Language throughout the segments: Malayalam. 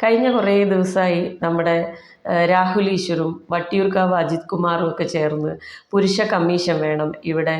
കഴിഞ്ഞ കുറേ ദിവസമായി നമ്മുടെ രാഹുൽ ഈശ്വറും വട്ടിയൂർക്കാവ് അജിത് കുമാറും ഒക്കെ ചേർന്ന് പുരുഷ കമ്മീഷൻ വേണം, ഇവിടെ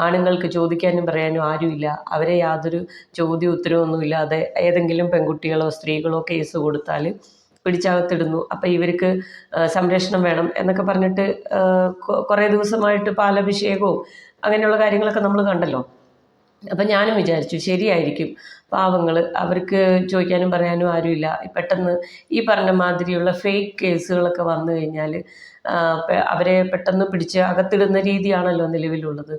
ആണുങ്ങൾക്ക് ചോദിക്കാനും പറയാനും ആരുമില്ല, അവരെ യാതൊരു ചോദ്യ ഉത്തരവൊന്നുമില്ലാതെ ഏതെങ്കിലും പെൺകുട്ടികളോ സ്ത്രീകളോ കേസ് കൊടുത്താൽ പിടിച്ചകത്തിടുന്നു, അപ്പം ഇവർക്ക് സംരക്ഷണം വേണം എന്നൊക്കെ പറഞ്ഞിട്ട് കുറേ ദിവസമായിട്ട് പാലഭിഷേകവും അങ്ങനെയുള്ള കാര്യങ്ങളൊക്കെ നമ്മൾ കണ്ടല്ലോ. അപ്പം ഞാനും വിചാരിച്ചു ശരിയായിരിക്കും, പാവങ്ങൾ, അവർക്ക് ചോദിക്കാനും പറയാനും ആരുമില്ല. പെട്ടെന്ന് ഈ പറഞ്ഞ മാതിരിയുള്ള ഫേക്ക് കേസുകളൊക്കെ വന്നു കഴിഞ്ഞാൽ അവരെ പെട്ടെന്ന് പിടിച്ച് അകത്തിടുന്ന രീതിയാണല്ലോ നിലവിലുള്ളത്.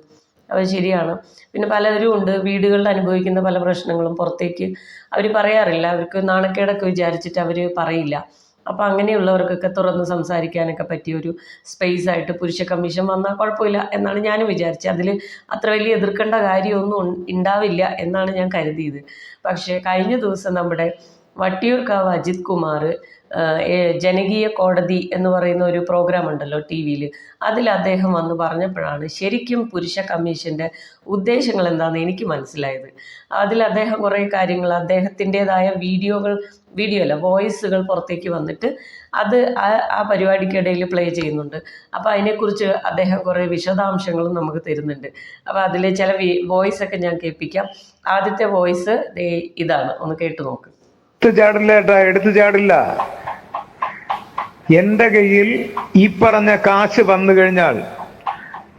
അത് ശരിയാണ്. പിന്നെ പലരും ഉണ്ട് വീടുകളിൽ അനുഭവിക്കുന്ന പല പ്രശ്നങ്ങളും പുറത്തേക്ക് അവർ പറയാറില്ല, അവർക്ക് നാണക്കേടൊക്കെ വിചാരിച്ചിട്ട് അവർ പറയില്ല. അപ്പോൾ അങ്ങനെയുള്ളവർക്കൊക്കെ തുറന്ന് സംസാരിക്കാനൊക്കെ പറ്റിയൊരു സ്പേസ് ആയിട്ട് പുരുഷ കമ്മീഷൻ വന്നാൽ കുഴപ്പമില്ല എന്നാണ് ഞാനും വിചാരിച്ചത്. അതിൽ അത്ര വലിയ എതിർക്കേണ്ട കാര്യമൊന്നും ഉണ്ടാവില്ല എന്നാണ് ഞാൻ കരുതിയത്. പക്ഷേ കഴിഞ്ഞ ദിവസം നമ്മുടെ വട്ടിയൂർക്കാവ് അജിത് കുമാർ ജനകീയ കോടതി എന്ന് പറയുന്ന ഒരു പ്രോഗ്രാം ഉണ്ടല്ലോ ടി വിയിൽ, അതിൽ അദ്ദേഹം വന്ന് പറഞ്ഞപ്പോഴാണ് ശരിക്കും പുരുഷ കമ്മീഷൻ്റെ ഉദ്ദേശങ്ങൾ എന്താണെന്ന് എനിക്ക് മനസ്സിലായത്. അതിൽ അദ്ദേഹം കുറേ കാര്യങ്ങൾ അദ്ദേഹത്തിൻ്റെതായ വോയിസുകൾ പുറത്തേക്ക് വന്നിട്ട് അത് ആ പരിപാടിക്കിടയിൽ പ്ലേ ചെയ്യുന്നുണ്ട്. അപ്പോൾ അതിനെക്കുറിച്ച് അദ്ദേഹം കുറേ വിശദാംശങ്ങളും നമുക്ക് തരുന്നുണ്ട്. അപ്പോൾ അതിലെ ചില വോയിസൊക്കെ ഞാൻ കേൾപ്പിക്കാം. ആദ്യത്തെ വോയിസ് ഇതാണ്, ഒന്ന് കേട്ടു നോക്ക്. എടുത്തു ചാടില്ല. എന്റെ കയ്യിൽ ഈ പറഞ്ഞ കാശ് വന്നു കഴിഞ്ഞാൽ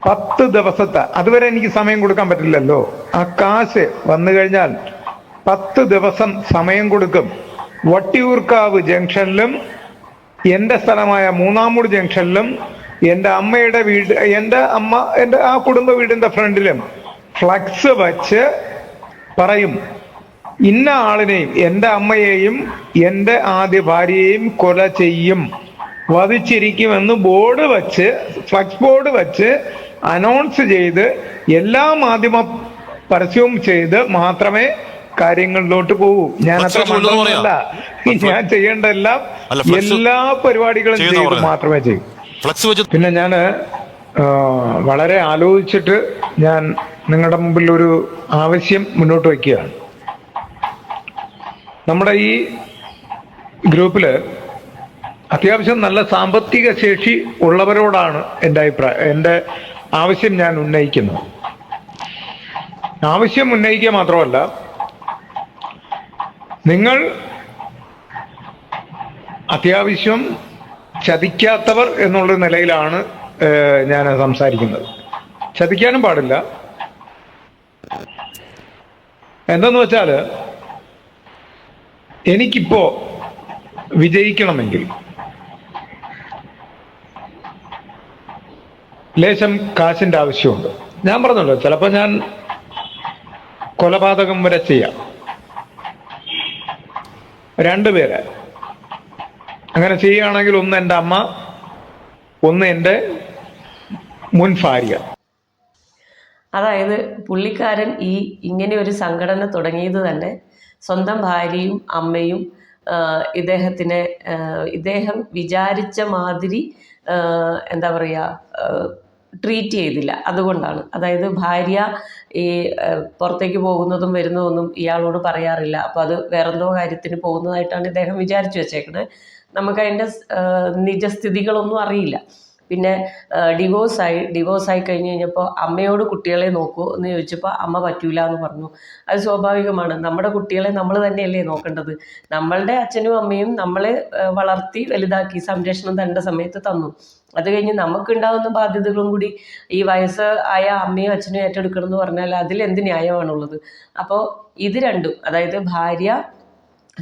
10 ദിവസത്തെ, അതുവരെ എനിക്ക് സമയം കൊടുക്കാൻ പറ്റില്ലല്ലോ. ആ കാശ് വന്നു കഴിഞ്ഞാൽ 10 ദിവസം സമയം കൊടുക്കും. വട്ടിയൂർക്കാവ് ജംഗ്ഷനിലും എൻ്റെ സ്ഥലമായ മൂന്നാമൂട് ജംഗ്ഷനിലും എൻ്റെ അമ്മയുടെ വീട്, എൻ്റെ ആ കുടുംബ വീടിൻ്റെ ഫ്രണ്ടിലും ഫ്ലക്സ് വച്ച് പറയും, ഇന്ന ആളിനെയും എൻ്റെ അമ്മയെയും എൻ്റെ ആദ്യ ഭാര്യയെയും കൊല ചെയ്യും, വധിച്ചിരിക്കുമെന്ന് ബോർഡ് വച്ച്, ഫ്ലക്സ് ബോർഡ് വച്ച് അനൗൺസ് ചെയ്ത് എല്ലാ മാധ്യമ പരസ്യവും ചെയ്ത് മാത്രമേ കാര്യങ്ങളിലോട്ട് പോകൂ. ഞാൻ അത്ര മണ്ടനല്ല. ഞാൻ ചെയ്യേണ്ട എല്ലാ പരിപാടികളും ചെയ്ത് മാത്രമേ ചെയ്യൂ. പിന്നെ ഞാൻ വളരെ ആലോചിച്ചിട്ട് ഞാൻ നിങ്ങളുടെ മുമ്പിൽ ഒരു ആവശ്യം മുന്നോട്ട് വയ്ക്കുകയാണ്. നമ്മുടെ ഈ ഗ്രൂപ്പിൽ അത്യാവശ്യം നല്ല സാമ്പത്തിക ശേഷി ഉള്ളവരോടാണ് എൻ്റെ ആവശ്യം ഞാൻ ഉന്നയിക്കുന്നത്. ആവശ്യം ഉന്നയിക്കുക മാത്രമല്ല, നിങ്ങൾ അത്യാവശ്യം ചതിക്കാത്തവർ എന്നുള്ള നിലയിലാണ് ഞാൻ സംസാരിക്കുന്നത്. ചതിക്കാനും പാടില്ല. എന്തെന്ന് വെച്ചാൽ, എനിക്കിപ്പോ വിജയിക്കണമെങ്കിൽ ലേശം കാശിന്റെ ആവശ്യമുണ്ട്. ഞാൻ പറഞ്ഞല്ലോ, ചിലപ്പോൾ ഞാൻ കൊലപാതകം വരെ ചെയ്യാം. 2 പേര് അങ്ങനെ ചെയ്യുകയാണെങ്കിൽ, ഒന്ന് എൻ്റെ അമ്മ, ഒന്ന് എൻ്റെ മുൻ ഭാര്യ. അതായത് പുള്ളിക്കാരൻ ഇങ്ങനെ ഒരു സംഘടന തുടങ്ങിയത് തന്നെ സ്വന്തം ഭാര്യയും അമ്മയും ഇദ്ദേഹം വിചാരിച്ച മാതിരി എന്താ പറയുക ട്രീറ്റ് ചെയ്തില്ല, അതുകൊണ്ടാണ്. അതായത് ഭാര്യ ഈ പുറത്തേക്ക് പോകുന്നതും വരുന്നതൊന്നും ഇയാളോട് പറയാറില്ല. അപ്പോൾ അത് വേറെന്തോ കാര്യത്തിന് പോകുന്നതായിട്ടാണ് ഇദ്ദേഹം വിചാരിച്ചു വെച്ചേക്കണേ. നമുക്കതിൻ്റെ നിജസ്ഥിതികളൊന്നും അറിയില്ല. പിന്നെ ഡിവോഴ്സായി കഴിഞ്ഞ് കഴിഞ്ഞപ്പോൾ അമ്മയോട് കുട്ടികളെ നോക്കൂ എന്ന് ചോദിച്ചപ്പോൾ അമ്മ പറ്റൂല എന്ന് പറഞ്ഞു. അത് സ്വാഭാവികമാണ്. നമ്മുടെ കുട്ടികളെ നമ്മൾ തന്നെയല്ലേ നോക്കേണ്ടത്. നമ്മളുടെ അച്ഛനും അമ്മയും നമ്മളെ വളർത്തി വലുതാക്കി സംരക്ഷണം തരേണ്ട സമയത്ത് തന്നു. അത് കഴിഞ്ഞ് നമുക്കുണ്ടാകുന്ന ബാധ്യതകളും കൂടി ഈ വയസ്സായ അമ്മയും അച്ഛനും ഏറ്റെടുക്കണം എന്ന് പറഞ്ഞാൽ അതിലെന്ത് ന്യായമാണുള്ളത്? അപ്പോൾ ഇത് രണ്ടും, അതായത് ഭാര്യ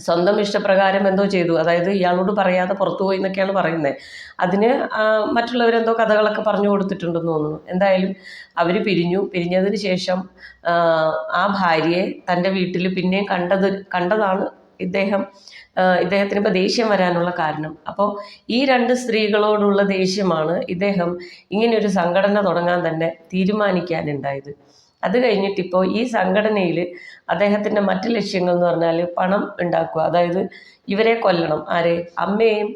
സ്വന്തം ഇഷ്ടപ്രകാരം എന്തോ ചെയ്തു, അതായത് ഇയാളോട് പറയാതെ പുറത്തു പോയി എന്നൊക്കെയാണ് പറയുന്നത്. അതിന് മറ്റുള്ളവരെന്തോ കഥകളൊക്കെ പറഞ്ഞു കൊടുത്തിട്ടുണ്ടെന്ന് തോന്നുന്നു. എന്തായാലും അവർ പിരിഞ്ഞതിന് ശേഷം ആ ഭാര്യയെ തൻ്റെ വീട്ടിൽ പിന്നെയും കണ്ടതാണ് ഇദ്ദേഹത്തിന് ഇപ്പോൾ ദേഷ്യം വരാനുള്ള കാരണം. അപ്പോൾ ഈ 2 സ്ത്രീകളോടുള്ള ദേഷ്യമാണ് ഇദ്ദേഹം ഇങ്ങനെയൊരു സംഘടന തുടങ്ങാൻ തന്നെ തീരുമാനിക്കാനുണ്ടായത്. അത് കഴിഞ്ഞിട്ടിപ്പോൾ ഈ സംഘടനയിൽ അദ്ദേഹത്തിൻ്റെ മറ്റ് ലക്ഷ്യങ്ങൾ എന്ന് പറഞ്ഞാൽ പണം ഉണ്ടാക്കുക, അതായത് ഇവരെ കൊല്ലണം, ആരെ, അമ്മയെയും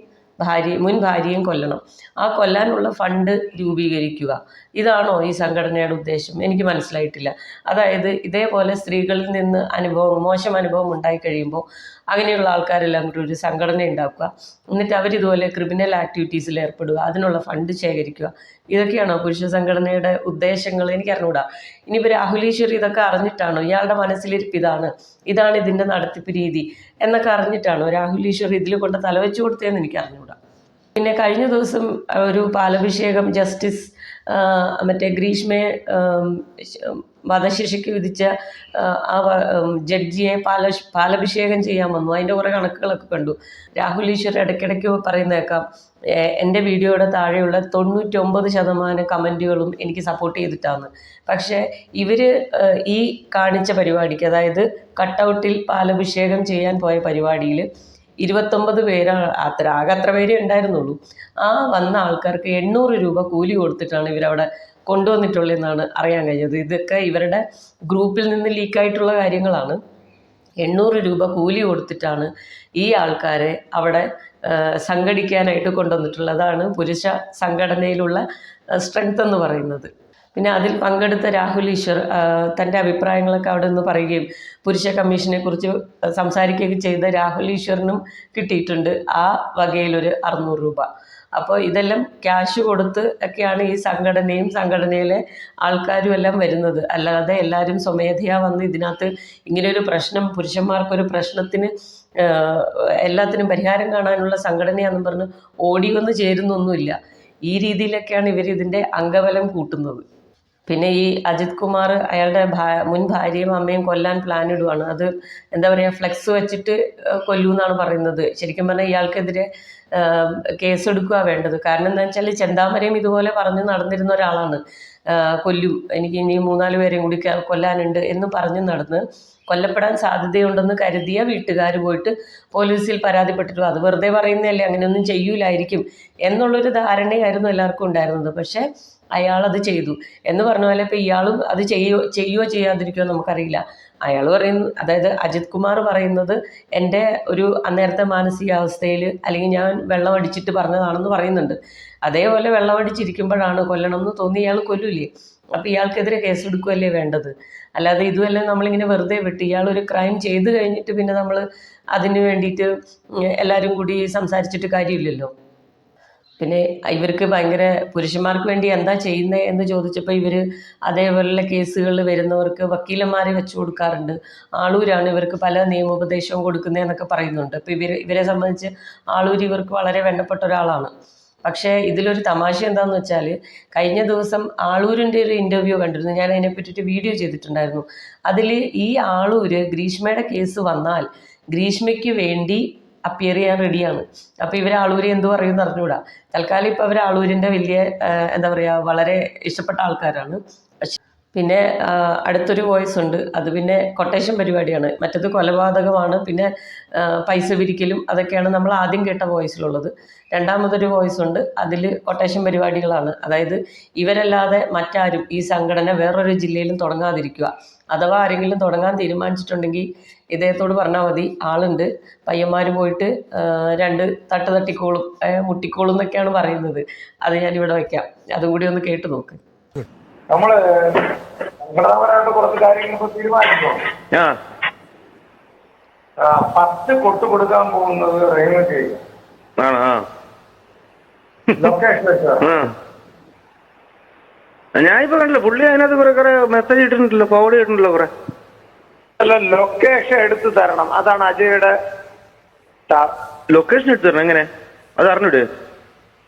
മുൻ ഭാര്യയും കൊല്ലണം, ആ കൊല്ലാനുള്ള ഫണ്ട് രൂപീകരിക്കുക. ഇതാണോ ഈ സംഘടനയുടെ ഉദ്ദേശം? എനിക്ക് മനസ്സിലായിട്ടില്ല. അതായത് ഇതേപോലെ സ്ത്രീകളിൽ നിന്ന് മോശം അനുഭവം ഉണ്ടായി കഴിയുമ്പോൾ അങ്ങനെയുള്ള ആൾക്കാരെല്ലാം കൂടി ഒരു സംഘടന ഉണ്ടാക്കുക, എന്നിട്ട് അവരിതുപോലെ ക്രിമിനൽ ആക്ടിവിറ്റീസിൽ ഏർപ്പെടുക, അതിനുള്ള ഫണ്ട് ശേഖരിക്കുക. ഇതൊക്കെയാണോ പുരുഷ സംഘടനയുടെ ഉദ്ദേശങ്ങൾ? എനിക്കറിഞ്ഞൂടാ. ഇനിയിപ്പോൾ രാഹുൽ ഈശ്വർ ഇതൊക്കെ അറിഞ്ഞിട്ടാണോ, ഇയാളുടെ മനസ്സിലിരിപ്പ് ഇതാണ് ഇതിൻ്റെ നടത്തിപ്പ് രീതി എന്നൊക്കെ അറിഞ്ഞിട്ടാണോ രാഹുൽ ഈശ്വർ ഇതിൽ കൊണ്ട് തലവെച്ച് കൊടുത്തതെന്ന് എനിക്കറിഞ്ഞൂടാ. പിന്നെ കഴിഞ്ഞ ദിവസം ഒരു പാലഭിഷേകം ജസ്റ്റിസ് മറ്റേ ഗ്രീഷ്മയെ വധശിക്ഷയ്ക്ക് വിധിച്ച ആ ജഡ്ജിയെ പാലഭിഷേകം ചെയ്യാൻ വന്നു. അതിൻ്റെ കുറേ കണക്കുകളൊക്കെ കണ്ടു. രാഹുൽ ഈശ്വർ ഇടയ്ക്കിടയ്ക്ക് പറയുന്നേക്കാം എൻ്റെ വീഡിയോയുടെ താഴെയുള്ള 99% കമൻറ്റുകളും എനിക്ക് സപ്പോർട്ട് ചെയ്തിട്ടാണ്. പക്ഷേ ഇവർ ഈ കാണിച്ച പരിപാടിക്ക്, അതായത് കട്ടൗട്ടിൽ പാലഭിഷേകം ചെയ്യാൻ പോയ പരിപാടിയിൽ 29 പേരാണ് ആകെ അത്ര പേരേ ഉണ്ടായിരുന്നുള്ളൂ. ആ വന്ന ആൾക്കാർക്ക് 800 രൂപ കൂലി കൊടുത്തിട്ടാണ് ഇവരവിടെ കൊണ്ടുവന്നിട്ടുള്ളതെന്നാണ് അറിയാൻ കഴിഞ്ഞത്. ഇതൊക്കെ ഇവരുടെ ഗ്രൂപ്പിൽ നിന്ന് ലീക്കായിട്ടുള്ള കാര്യങ്ങളാണ്. 800 രൂപ കൂലി കൊടുത്തിട്ടാണ് ഈ ആൾക്കാരെ അവിടെ സംഘടിക്കാനായിട്ട് കൊണ്ടുവന്നിട്ടുള്ളതാണ് പുരുഷ സംഘടനയിലുള്ള സ്ട്രെങ്ത് എന്ന് പറയുന്നത്. പിന്നെ അതിൽ പങ്കെടുത്ത രാഹുൽ ഈശ്വർ തൻ്റെ അഭിപ്രായങ്ങളൊക്കെ അവിടെ നിന്ന് പറയുകയും പുരുഷ കമ്മീഷനെ കുറിച്ച് സംസാരിക്കുകയൊക്കെ ചെയ്ത രാഹുൽ ഈശ്വറിനും കിട്ടിയിട്ടുണ്ട് ആ വകയിലൊരു 600 രൂപ. അപ്പോൾ ഇതെല്ലാം ക്യാഷ് കൊടുത്ത് ഒക്കെയാണ് ഈ സംഘടനയും സംഘടനയിലെ ആൾക്കാരും എല്ലാം വരുന്നത്. അല്ലാതെ എല്ലാവരും സ്വമേധയാ വന്ന് ഇതിനകത്ത് ഇങ്ങനെയൊരു പ്രശ്നം, പുരുഷന്മാർക്കൊരു പ്രശ്നത്തിന് എല്ലാത്തിനും പരിഹാരം കാണാനുള്ള സംഘടനയാണെന്ന് പറഞ്ഞ് ഓടി വന്ന് ചേരുന്നൊന്നുമില്ല. ഈ രീതിയിലൊക്കെയാണ് ഇവർ ഇതിൻ്റെ അംഗബലം കൂട്ടുന്നത്. പിന്നെ ഈ അജിത് കുമാർ അയാളുടെ മുൻ ഭാര്യയും അമ്മയും കൊല്ലാൻ പ്ലാൻ ഇടുവാണ്. അത് എന്താ പറയുക, ഫ്ലെക്സ് വെച്ചിട്ട് കൊല്ലൂ എന്നാണ് പറയുന്നത്. ശരിക്കും പറഞ്ഞാൽ ഇയാൾക്കെതിരെ കേസെടുക്കുക വേണ്ടത്. കാരണം എന്താ വെച്ചാൽ ചെന്താമരയും ഇതുപോലെ പറഞ്ഞ് നടന്നിരുന്ന ഒരാളാണ്. കൊല്ലും, എനിക്ക് ഇനി 3-4 പേരെയും കൂടി കൊല്ലാനുണ്ട് എന്ന് പറഞ്ഞ് നടന്ന് കൊല്ലപ്പെടാൻ സാധ്യതയുണ്ടെന്ന് കരുതിയ വീട്ടുകാർ പോയിട്ട് പോലീസിൽ പരാതിപ്പെട്ടിട്ടു. അത് വെറുതെ പറയുന്നതല്ലേ, അങ്ങനെയൊന്നും ചെയ്യൂലായിരിക്കും എന്നുള്ളൊരു ധാരണയായിരുന്നു എല്ലാവർക്കും ഉണ്ടായിരുന്നത്. പക്ഷേ അയാളത് ചെയ്തു എന്ന് പറഞ്ഞ പോലെ ഇപ്പോൾ ഇയാളും അത് ചെയ്യുകയോ ചെയ്യാതിരിക്കുകയോ നമുക്കറിയില്ല. അയാൾ പറയുന്നു, അതായത് അജിത് കുമാർ പറയുന്നത് എൻ്റെ ഒരു അന്നേരത്തെ മാനസികാവസ്ഥയിൽ അല്ലെങ്കിൽ ഞാൻ വെള്ളം അടിച്ചിട്ട് പറഞ്ഞതാണെന്ന് പറയുന്നുണ്ട്. അതേപോലെ വെള്ളം അടിച്ചിരിക്കുമ്പോഴാണ് കൊല്ലണം എന്ന് തോന്നി ഇയാൾ കൊല്ലൂലേ. അപ്പോൾ ഇയാൾക്കെതിരെ കേസെടുക്കുകയല്ലേ വേണ്ടത്. അല്ലാതെ ഇതുമല്ല നമ്മളിങ്ങനെ വെറുതെ വിട്ട് ഇയാളൊരു ക്രൈം ചെയ്ത് കഴിഞ്ഞിട്ട് പിന്നെ നമ്മൾ അതിന് വേണ്ടിയിട്ട് എല്ലാവരും കൂടി സംസാരിച്ചിട്ട് കാര്യമില്ലല്ലോ. പിന്നെ ഇവർക്ക് ഭയങ്കര പുരുഷന്മാർക്ക് വേണ്ടി എന്താ ചെയ്യുന്നത് എന്ന് ചോദിച്ചപ്പോൾ ഇവർ അതേപോലുള്ള കേസുകളിൽ വരുന്നവർക്ക് വക്കീലന്മാരെ വെച്ച് കൊടുക്കാറുണ്ട്. ആളൂരാണ് ഇവർക്ക് പല നിയമോപദേശവും കൊടുക്കുന്നതെന്നൊക്കെ പറയുന്നുണ്ട്. അപ്പോൾ ഇവരെ സംബന്ധിച്ച് ആളൂർ ഇവർക്ക് വളരെ വേണ്ടപ്പെട്ട ഒരാളാണ്. പക്ഷേ ഇതിലൊരു തമാശ എന്താണെന്ന് വെച്ചാൽ കഴിഞ്ഞ ദിവസം ആളൂരിൻ്റെ ഒരു ഇൻ്റർവ്യൂ കണ്ടിരുന്നു. ഞാൻ അതിനെ പറ്റിയിട്ട് വീഡിയോ ചെയ്തിട്ടുണ്ടായിരുന്നു. അതിൽ ഈ ആളൂർ ഗ്രീഷ്മയുടെ കേസ് വന്നാൽ ഗ്രീഷ്മയ്ക്ക് വേണ്ടി അപ്പിയർ ചെയ്യാൻ റെഡിയാണ്. അപ്പോൾ ഇവർ ആളൂര് എന്ത് പറയുമെന്ന് അറിഞ്ഞുകൂടാ. തൽക്കാലം ഇപ്പോൾ അവർ ആളൂരിൻ്റെ വലിയ എന്താ പറയുക, വളരെ ഇഷ്ടപ്പെട്ട ആൾക്കാരാണ്. പിന്നെ അടുത്തൊരു വോയിസ് ഉണ്ട്, അത് പിന്നെ കൊട്ടേഷൻ പരിപാടിയാണ്. മറ്റത് കൊലപാതകമാണ്, പിന്നെ പൈസ പിരിക്കലും അതൊക്കെയാണ് നമ്മൾ ആദ്യം കേട്ട വോയിസിലുള്ളത്. രണ്ടാമതൊരു വോയിസ് ഉണ്ട്, അതിൽ കൊട്ടേഷൻ പരിപാടികളാണ്. അതായത് ഇവരല്ലാതെ മറ്റാരും ഈ സംഘടന വേറൊരു ജില്ലയിലും തുടങ്ങാതിരിക്കുക. അഥവാ ആരെങ്കിലും തുടങ്ങാൻ തീരുമാനിച്ചിട്ടുണ്ടെങ്കിൽ ഇദ്ദേഹത്തോട് പറഞ്ഞാൽ മതി, ആളുണ്ട്, പയ്യന്മാർ പോയിട്ട് 2 തട്ട് തട്ടിക്കോളും, മുട്ടിക്കോളും എന്നൊക്കെയാണ് പറയുന്നത്. അത് ഞാനിവിടെ വയ്ക്കാം, അതും കൂടി ഒന്ന് കേട്ട് നോക്ക്. നമ്മള് സംഘടനാപരമായിട്ട് കുറച്ച് കാര്യങ്ങൾ തീരുമാനിച്ചോ. 10 കൊട്ടു കൊടുക്കാൻ പോകുന്നത് റെയിൽവേ ചെയ്യും. ഞാനിപ്പോ കണ്ടില്ല, പുള്ളി അതിനകത്ത് കുറെ മെസ്സേജ് ഇട്ടിട്ടുണ്ടല്ലോ, ഫോർവേഡ് ചെയ്തിട്ടുണ്ടല്ലോ കുറെ. അല്ല, ലൊക്കേഷൻ എടുത്തു തരണം, അതാണ് അജയുടെ. ലൊക്കേഷൻ എടുത്തു തരണം എങ്ങനെ, അത് അറിഞ്ഞിട്.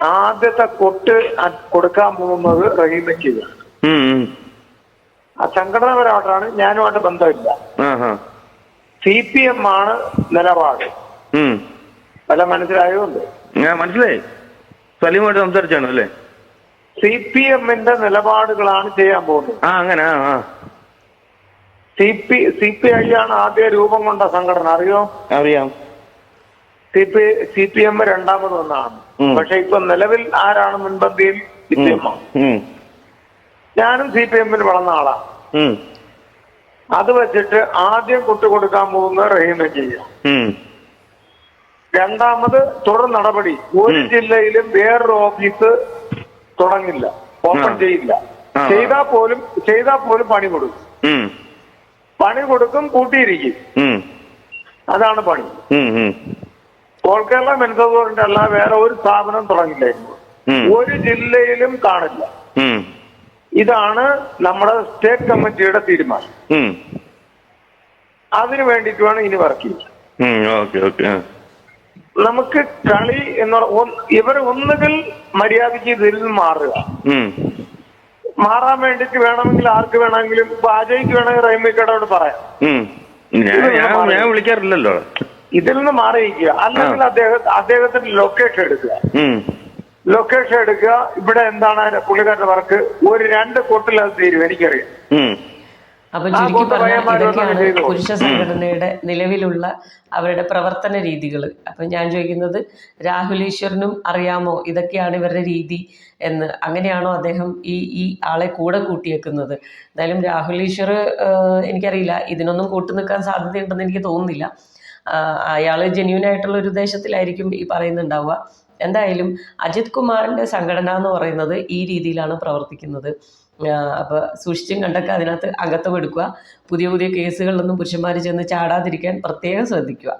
ആദ്യത്തെ കൊട്ട് കൊടുക്കാൻ പോകുന്നത് റഹീമയ്ക്ക്. ആ സംഘടനാപരമായിട്ടാണ്, ഞാനുമായിട്ട് ബന്ധമില്ല. CPM ആണ് നിലപാട്. വല്ല മനസ്സിലായതുകൊണ്ട് ഞാൻ മനസ്സിലായി, സലീമായിട്ട് സംസാരിച്ചാണ് അല്ലേ. CPM-ന്റെ നിലപാടുകളാണ് ചെയ്യാൻ പോകുന്നത്. അങ്ങനെ. CPI ആണ് ആദ്യ രൂപം കൊണ്ട സംഘടന, അറിയാം. CPM രണ്ടാമത് ഒന്നാണ്. പക്ഷെ ഇപ്പൊ നിലവിൽ ആരാണ് മുൻപന്തിയിൽ? CPM. ഞാനും CPM-ൽ വളർന്ന ആളാണ്. അത് വെച്ചിട്ട് ആദ്യം കൊടുക്കാൻ പോകുന്നത് റഹീമ ചെയ്യാം. രണ്ടാമത് തുടർ നടപടി, ഒരു ജില്ലയിലും വേറൊരു ഓഫീസ് തുടങ്ങില്ല, ഓപ്പൺ ചെയ്യില്ല. ചെയ്താൽ പോലും പണി കൊടുക്കും, കൂട്ടിയിരിക്കും. അതാണ് പണി. ഓൾ കേരള മെൻസ് ഫോറത്തിന്റെ അല്ല വേറെ ഒരു സ്ഥാപനം തുടങ്ങില്ലായിരുന്നു. ഒരു ജില്ലയിലും കാണില്ല. ഇതാണ് നമ്മുടെ സ്റ്റേറ്റ് കമ്മിറ്റിയുടെ തീരുമാനം. അതിനു വേണ്ടിയിട്ടുമാണ് ഇനി വർക്ക് ചെയ്യുന്നത്. നമുക്ക് കളി ഇവർ ഒന്നുകിൽ മര്യാദയ്ക്ക് ഇതിൽ നിന്ന് മാറുക. മാറാൻ വേണ്ടിട്ട് വേണമെങ്കിൽ ആർക്ക് വേണമെങ്കിലും ഇപ്പൊ അജയ്ക്ക് വേണമെങ്കിൽ റൈമിക്കടോട് പറയാം, ഞാൻ വിളിക്കാറില്ലല്ലോ. ഇതിൽ നിന്ന് മാറിയിരിക്കുക. അല്ലെങ്കിൽ അദ്ദേഹത്തിന്റെ ലൊക്കേഷൻ എടുക്കുക. ലൊക്കേഷൻ എടുക്കുക. ഇവിടെ എന്താണ് പുള്ളിക്കാരുടെ വർക്ക്, ഒരു 2 കൊട്ടിൽ അത് തീരും, എനിക്കറിയാം. അപ്പൊ ചുരുക്കി പറഞ്ഞാൽ ഇതൊക്കെയാണ് പുരുഷ സംഘടനയുടെ നിലവിലുള്ള അവരുടെ പ്രവർത്തന രീതികൾ. അപ്പം ഞാൻ ചോദിക്കുന്നത്, രാഹുൽ ഈശ്വറിനും അറിയാമോ ഇതൊക്കെയാണ് ഇവരുടെ രീതി എന്ന്? അങ്ങനെയാണോ അദ്ദേഹം ഈ ആളെ കൂടെ കൂട്ടിയേക്കുന്നത്? എന്തായാലും രാഹുൽ ഈശ്വർ എനിക്കറിയില്ല, ഇതിനൊന്നും കൂട്ടു നിൽക്കാൻ സാധ്യതയുണ്ടെന്ന് എനിക്ക് തോന്നുന്നില്ല. അയാൾ ജെന്യൂനായിട്ടുള്ള ഒരു ഉദ്ദേശത്തിലായിരിക്കും ഈ പറയുന്നുണ്ടാവുക. എന്തായാലും അജിത് കുമാറിൻ്റെ സംഘടന എന്ന് പറയുന്നത് ഈ രീതിയിലാണ് പ്രവർത്തിക്കുന്നത്. അപ്പോൾ സൂക്ഷിച്ചും കണ്ടൊക്കെ അതിനകത്ത് അകത്തം എടുക്കുക. പുതിയ പുതിയ കേസുകളിലൊന്നും പുരുഷന്മാർ ചെന്ന് ചാടാതിരിക്കാൻ പ്രത്യേകം ശ്രദ്ധിക്കുക.